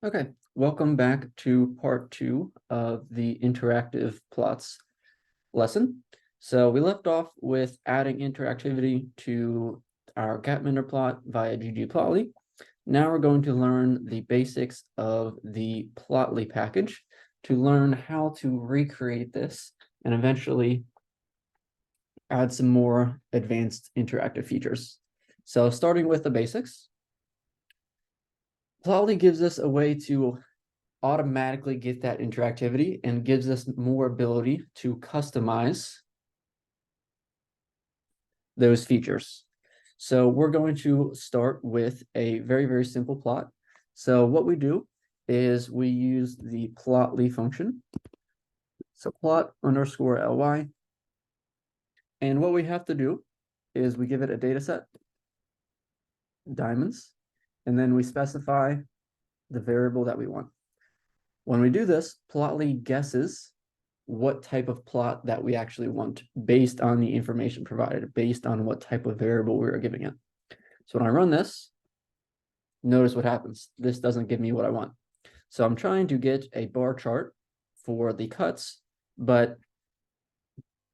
Okay, welcome back to part two of the interactive plots lesson. So we left off with adding interactivity to our Gapminder plot via ggplotly. Now we're going to learn the basics of the plotly package to learn how to recreate this and eventually add some more advanced interactive features. So starting with the basics, Plotly gives us a way to automatically get that interactivity and gives us more ability to customize those features. So we're going to start with a very, very simple plot. So what we do is we use the plotly function. So plot underscore ly. And what we have to do is we give it a data set, diamonds, and then we specify the variable that we want. When we do this, Plotly guesses what type of plot that we actually want based on the information provided, based on what type of variable we are giving it. So when I run this, notice what happens. This doesn't give me what I want. So I'm trying to get a bar chart for the cuts, but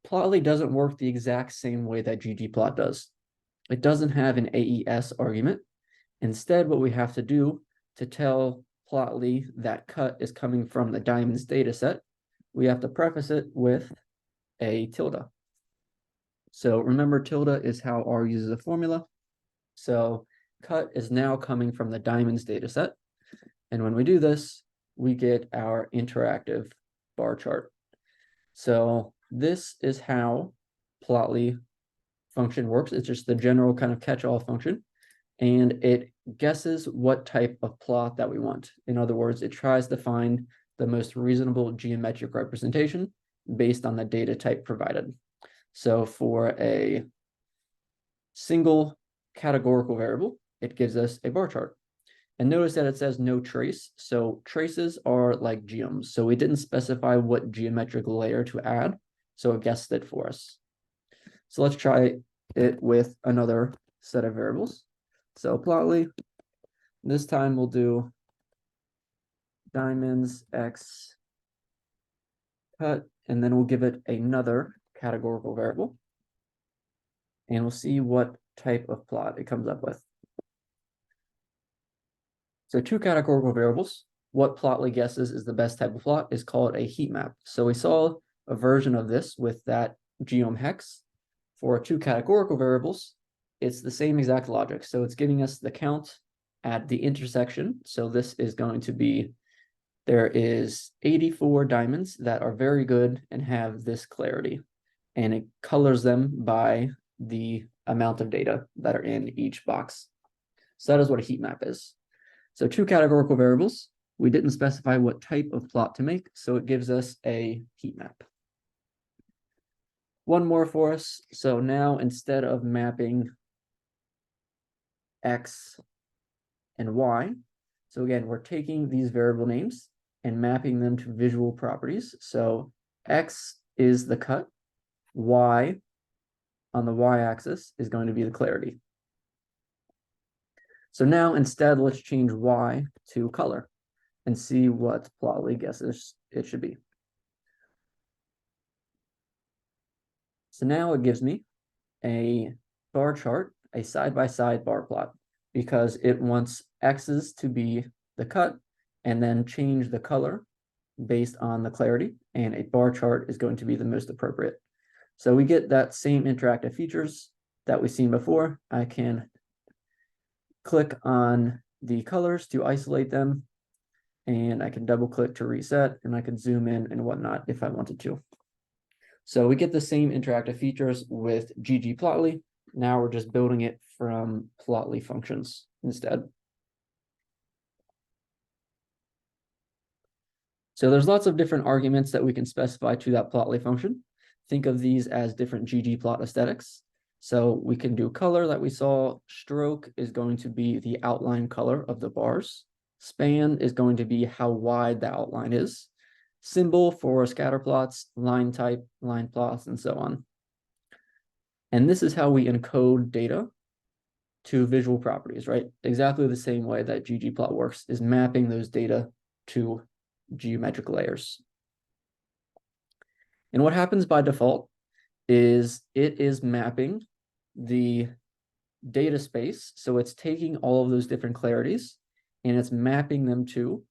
Plotly doesn't work the exact same way that ggplot does. It doesn't have an AES argument. Instead, what we have to do to tell Plotly that cut is coming from the diamonds data set, we have to preface it with a tilde. So remember, tilde is how R uses a formula. So cut is now coming from the diamonds data set. And when we do this, we get our interactive bar chart. So this is how Plotly function works. It's just the general kind of catch-all function. And it guesses what type of plot that we want. In other words, it tries to find the most reasonable geometric representation based on the data type provided. So for a single categorical variable, it gives us a bar chart. And notice that it says no trace. So traces are like geoms. So we didn't specify what geometric layer to add. So it guessed it for us. So let's try it with another set of variables. So Plotly, this time we'll do diamonds x cut, and then we'll give it another categorical variable. And we'll see what type of plot it comes up with. So two categorical variables. What Plotly guesses is the best type of plot is called a heat map. So we saw a version of this with that geom hex. For two categorical variables, it's the same exact logic. So it's giving us the count at the intersection. So this is going to be, there is 84 diamonds that are very good and have this clarity. And it colors them by the amount of data that are in each box. So that is what a heat map is. So two categorical variables. We didn't specify what type of plot to make, so it gives us a heat map. One more for us. So now instead of mapping X and Y, so again, we're taking these variable names and mapping them to visual properties. So X is the cut, Y on the Y-axis is going to be the clarity. So now instead, let's change Y to color and see what Plotly guesses it should be. So now it gives me a bar chart, a side-by-side bar plot, because it wants X's to be the cut and then change the color based on the clarity, and a bar chart is going to be the most appropriate. So we get that same interactive features that we've seen before. I can click on the colors to isolate them, and I can double click to reset, and I can zoom in and whatnot if I wanted to. So we get the same interactive features with ggplotly. Now we're just building it from Plotly functions instead. So there's lots of different arguments that we can specify to that Plotly function. Think of these as different ggplot aesthetics. So we can do color that we saw. Stroke is going to be the outline color of the bars. Span is going to be how wide the outline is. Symbol for scatter plots, line type, line plots, and so on. And this is how we encode data to visual properties, right? Exactly the same way that ggplot works is mapping those data to geometric layers. And what happens by default is it is mapping the data space. So it's taking all of those different clarities and it's mapping them to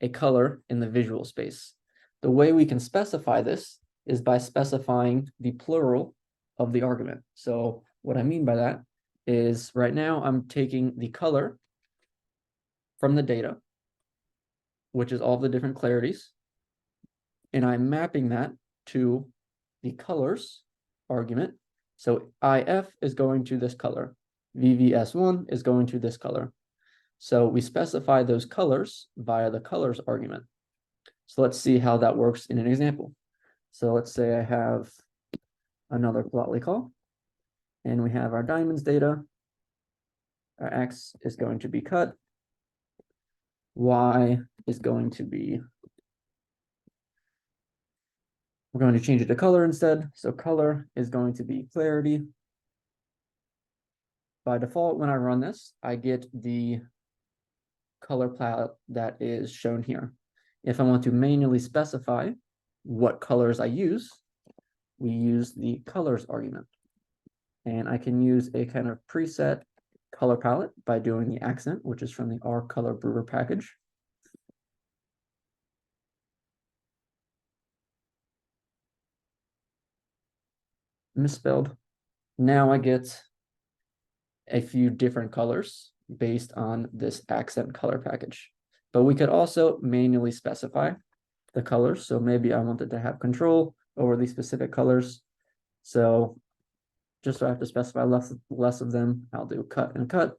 a color in the visual space. The way we can specify this is by specifying the plural of the argument. So what I mean by that is right now I'm taking the color from the data, which is all the different clarities, and I'm mapping that to the colors argument. So IF is going to this color, VVS1 is going to this color. So we specify those colors via the colors argument. So let's see how that works in an example. So let's say I have another Plotly call, and we have our diamonds data. Our X is going to be cut. Y is going to be, we're going to change it to color instead. So color is going to be clarity. By default, when I run this, I get the color palette that is shown here. If I want to manually specify what colors I use, we use the colors argument. And I can use a kind of preset color palette by doing the accent, which is from the R Color Brewer package. Misspelled. Now I get a few different colors based on this accent color package. But we could also manually specify the colors. So maybe I wanted to have control over these specific colors. So just so I have to specify less of them, I'll do cut and cut.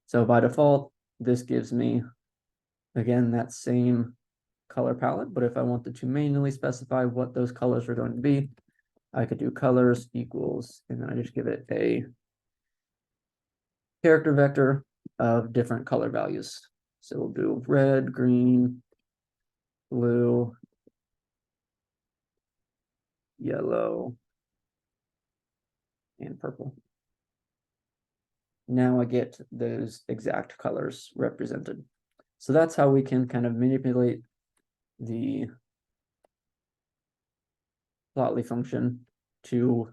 So by default, this gives me, again, that same color palette. But if I wanted to manually specify what those colors are going to be, I could do colors equals, and then I just give it a character vector of different color values. So we'll do red, green, blue, yellow, and purple. Now I get those exact colors represented. So that's how we can kind of manipulate the Plotly function to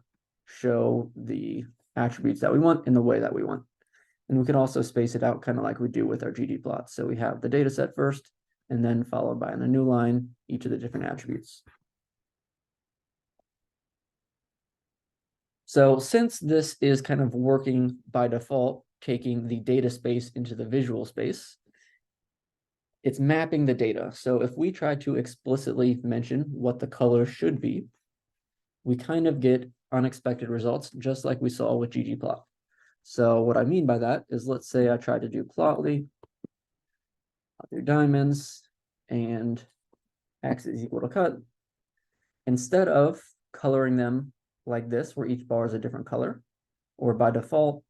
show the attributes that we want in the way that we want. And we can also space it out kind of like we do with our ggplot. So we have the data set first, and then followed by in a new line, each of the different attributes. So since this is kind of working by default, taking the data space into the visual space, it's mapping the data. So if we try to explicitly mention what the color should be, we kind of get unexpected results, just like we saw with ggplot. So what I mean by that is, let's say I try to do Plotly, I'll do diamonds, and X is equal to cut. Instead of coloring them like this, where each bar is a different color, or by default,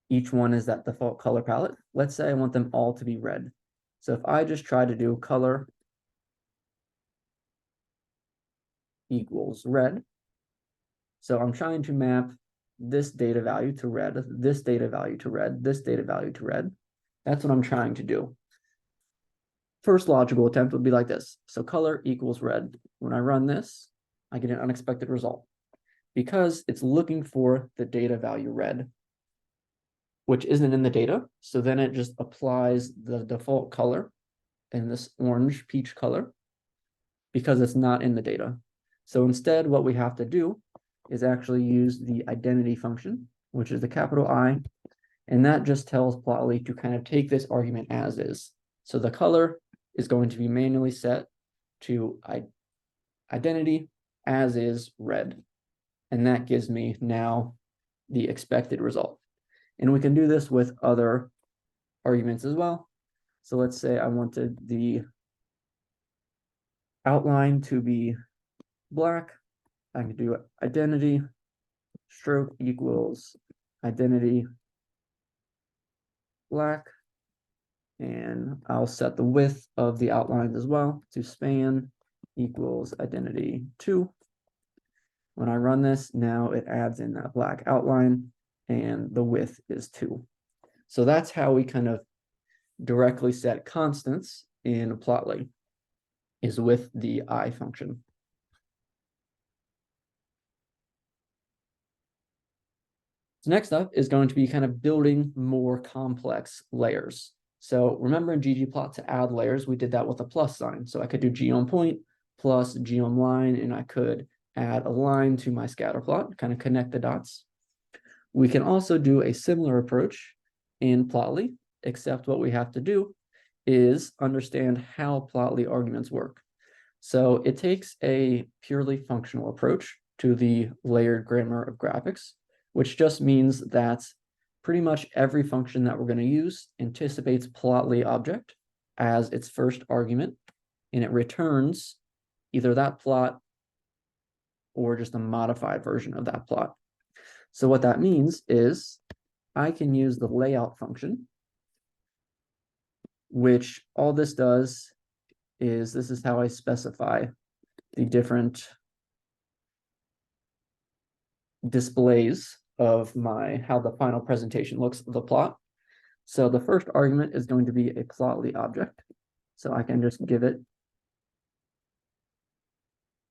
each one is that default color palette. Let's say I want them all to be red. So if I just try to do color equals red, so I'm trying to map this data value to red, this data value to red, this data value to red. That's what I'm trying to do. First logical attempt would be like this. So color equals red. When I run this, I get an unexpected result because it's looking for the data value red, which isn't in the data. So then it just applies the default color in this orange peach color because it's not in the data. So instead, what we have to do is actually use the identity function, which is the capital I, and that just tells Plotly to kind of take this argument as is. So the color is going to be manually set to identity as is red, and that gives me now the expected result. And we can do this with other arguments as well. So let's say I wanted the outline to be black. I can do identity stroke equals identity black, and I'll set the width of the outlines as well to span equals identity 2. When I run this, now it adds in that black outline and the width is 2. So that's how we kind of directly set constants in Plotly, is with the I function. So next up is going to be kind of building more complex layers. So remember in ggplot to add layers, we did that with a plus sign. So I could do geom point plus geom line, and I could add a line to my scatter plot, kind of connect the dots. We can also do a similar approach in Plotly, except what we have to do is understand how Plotly arguments work. So it takes a purely functional approach to the layered grammar of graphics, which just means that pretty much every function that we're going to use anticipates Plotly object as its first argument, and it returns either that plot or just a modified version of that plot. So what that means is I can use the layout function, which all this does is this is how I specify the different displays of how the final presentation looks of the plot. So the first argument is going to be a Plotly object. So I can just give it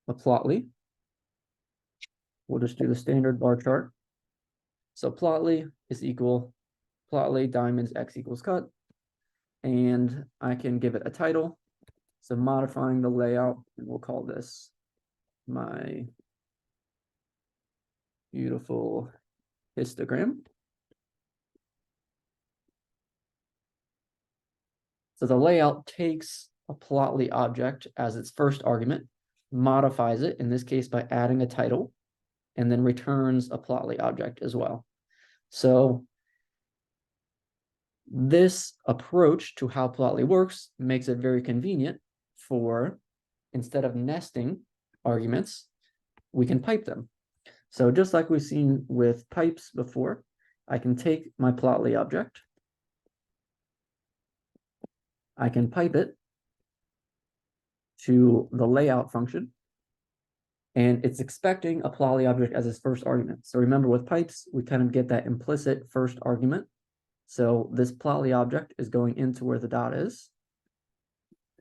a Plotly. We'll just do the standard bar chart. So Plotly is equal Plotly diamonds x equals cut. And I can give it a title. So modifying the layout, and we'll call this my beautiful histogram. So the layout takes a Plotly object as its first argument, modifies it, in this case by adding a title, and then returns a Plotly object as well. So this approach to how Plotly works makes it very convenient for, instead of nesting arguments, we can pipe them. So just like we've seen with pipes before, I can take my Plotly object, I can pipe it to the layout function, and it's expecting a Plotly object as its first argument. So remember with pipes, we kind of get that implicit first argument. So this Plotly object is going into where the dot is.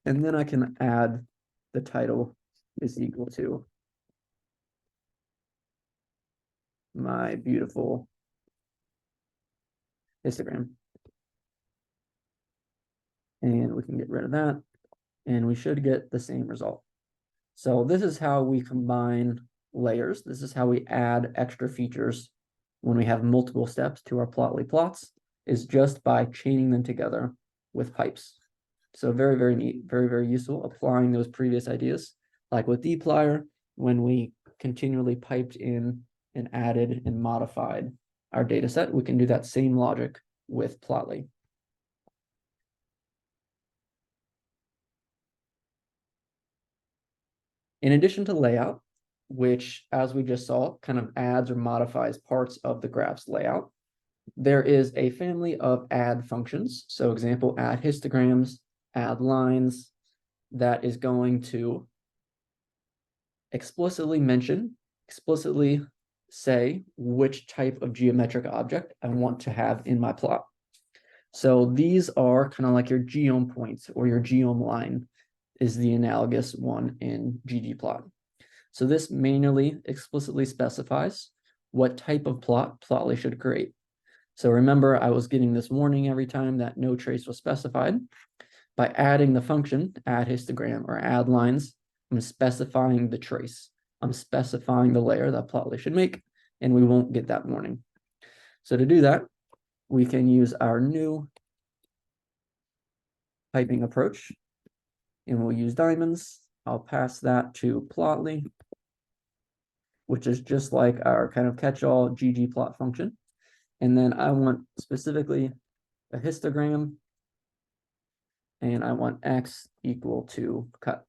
And then I can add the title is equal to my beautiful histogram. And we can get rid of that. And we should get the same result. So this is how we combine layers. This is how we add extra features when we have multiple steps to our Plotly plots, is just by chaining them together with pipes. So very, very neat, very, very useful, applying those previous ideas. Like with dplyr, when we continually piped in and added and modified our data set, we can do that same logic with Plotly. In addition to layout, which, as we just saw, kind of adds or modifies parts of the graph's layout, there is a family of add functions. So example, add histograms, add lines, that is going to explicitly say which type of geometric object I want to have in my plot. So these are kind of like your geom points, or your geom line is the analogous one in ggplot. So this manually explicitly specifies what type of plot Plotly should create. So remember, I was getting this warning every time that no trace was specified. By adding the function add histogram or add lines, I'm specifying the trace. I'm specifying the layer that Plotly should make, and we won't get that warning. So to do that, we can use our new piping approach, and we'll use diamonds. I'll pass that to Plotly, which is just like our kind of catch-all ggplot function. And then I want specifically a histogram, and I want x equal to cut.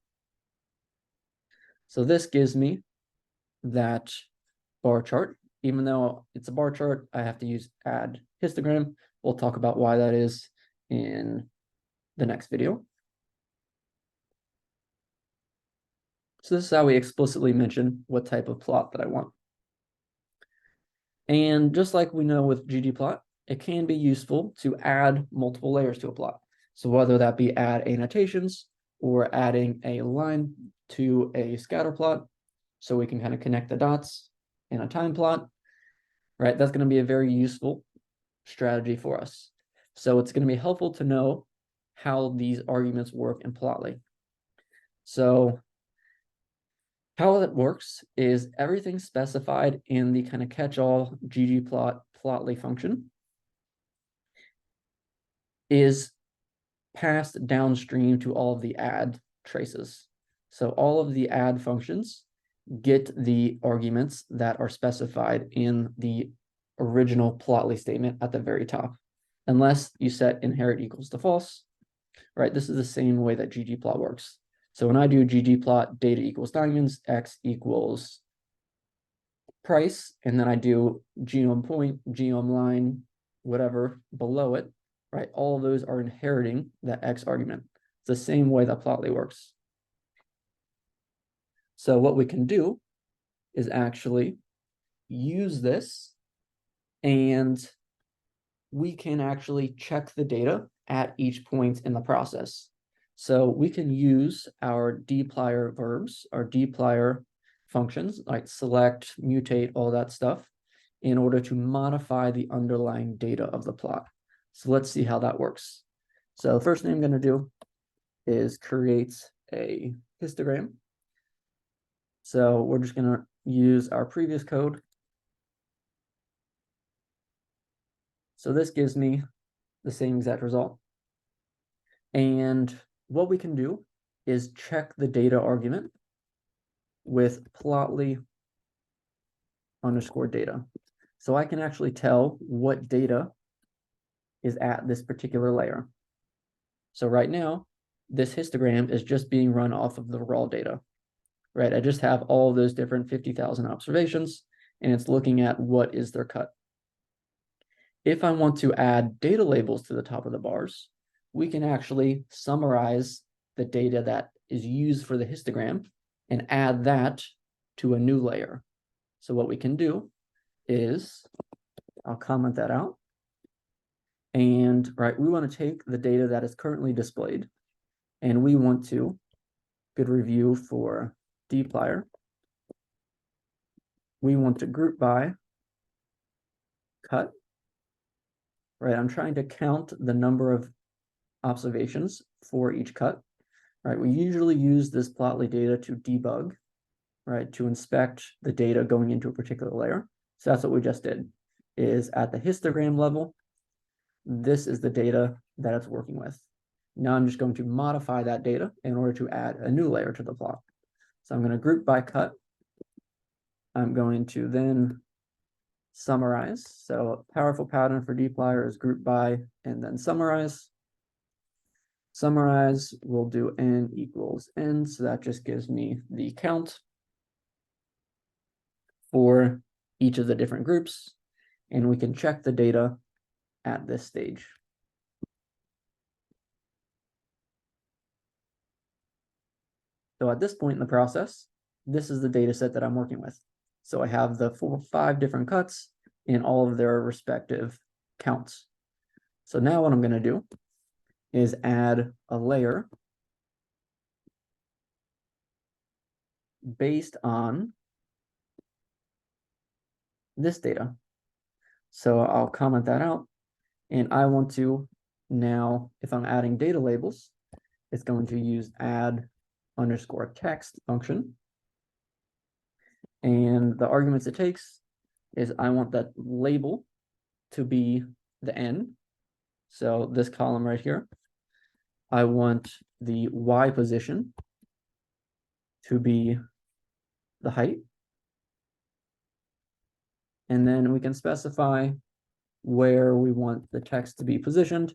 So this gives me that bar chart. Even though it's a bar chart, I have to use add histogram. We'll talk about why that is in the next video. So this is how we explicitly mention what type of plot that I want. And just like we know with ggplot, it can be useful to add multiple layers to a plot. So whether that be add annotations or adding a line to a scatter plot, so we can kind of connect the dots in a time plot, right? That's going to be a very useful strategy for us. So it's going to be helpful to know how these arguments work in Plotly. So how that works is everything specified in the kind of catch-all ggplot Plotly function is passed downstream to all of the add traces. So all of the add functions get the arguments that are specified in the original Plotly statement at the very top, unless you set inherit equals to false, right? This is the same way that ggplot works. So when I do ggplot data equals diamonds, x equals price, and then I do geom point, geom line, whatever below it, right? All of those are inheriting that x argument. It's the same way that Plotly works. So what we can do is actually use this, and we can actually check the data at each point in the process. So we can use our dplyr verbs, our dplyr functions like select, mutate, all that stuff in order to modify the underlying data of the plot. So let's see how that works. So the first thing I'm going to do is create a histogram. So we're just going to use our previous code. So this gives me the same exact result. And what we can do is check the data argument with plotly underscore data. So I can actually tell what data is at this particular layer. So right now, this histogram is just being run off of the raw data, right? I just have all of those different 50,000 observations, and it's looking at what is their cut. If I want to add data labels to the top of the bars, we can actually summarize the data that is used for the histogram and add that to a new layer. So what we can do is, I'll comment that out. And right, we want to take the data that is currently displayed, and we want to, good review for dplyr, we want to group by cut, right? I'm trying to count the number of observations for each cut, right? We usually use this plotly data to debug, right? To inspect the data going into a particular layer. So that's what we just did, is at the histogram level, this is the data that it's working with. Now I'm just going to modify that data in order to add a new layer to the plot. So I'm going to group by cut. I'm going to then summarize. So a powerful pattern for dplyr is group by and then summarize. Summarize, we'll do n equals n, so that just gives me the count for each of the different groups, and we can check the data at this stage. So at this point in the process, this is the data set that I'm working with. So I have the 5 different cuts in all of their respective counts. So now what I'm going to do is add a layer based on this data. So I'll comment that out, and I want to now, if I'm adding data labels, it's going to use add underscore text function. And the arguments it takes is I want that label to be the n. So this column right here, I want the y position to be the height. And then we can specify where we want the text to be positioned.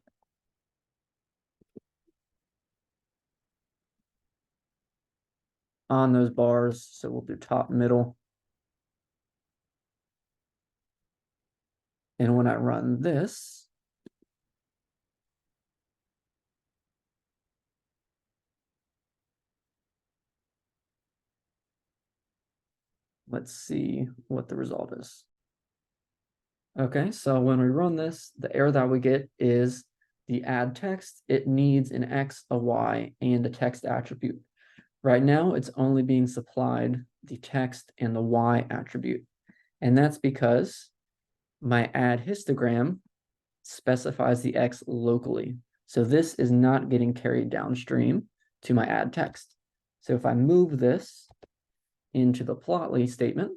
On those bars, so we'll do top, middle. And when I run this, Let's see what the result is. Okay, so when we run this, the error that we get is the add text. It needs an X, a Y, and a text attribute. Right now, it's only being supplied the text and the Y attribute. And that's because my add histogram specifies the X locally. So this is not getting carried downstream to my add text. So if I move this into the plotly statement,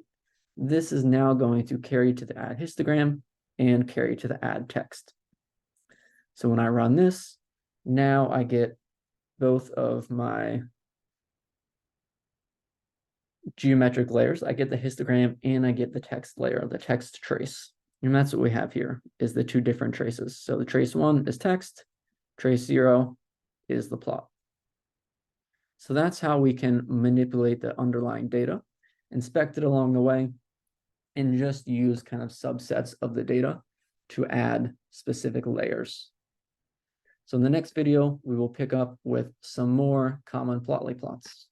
this is now going to carry to the add histogram and carry to the add text. So when I run this, now I get both of my geometric layers. I get the histogram and I get the text layer, the text trace. And that's what we have here, is the two different traces. So the trace 1 is text, trace 0 is the plot. So that's how we can manipulate the underlying data, inspect it along the way, and just use kind of subsets of the data to add specific layers. So in the next video, we will pick up with some more common plotly plots.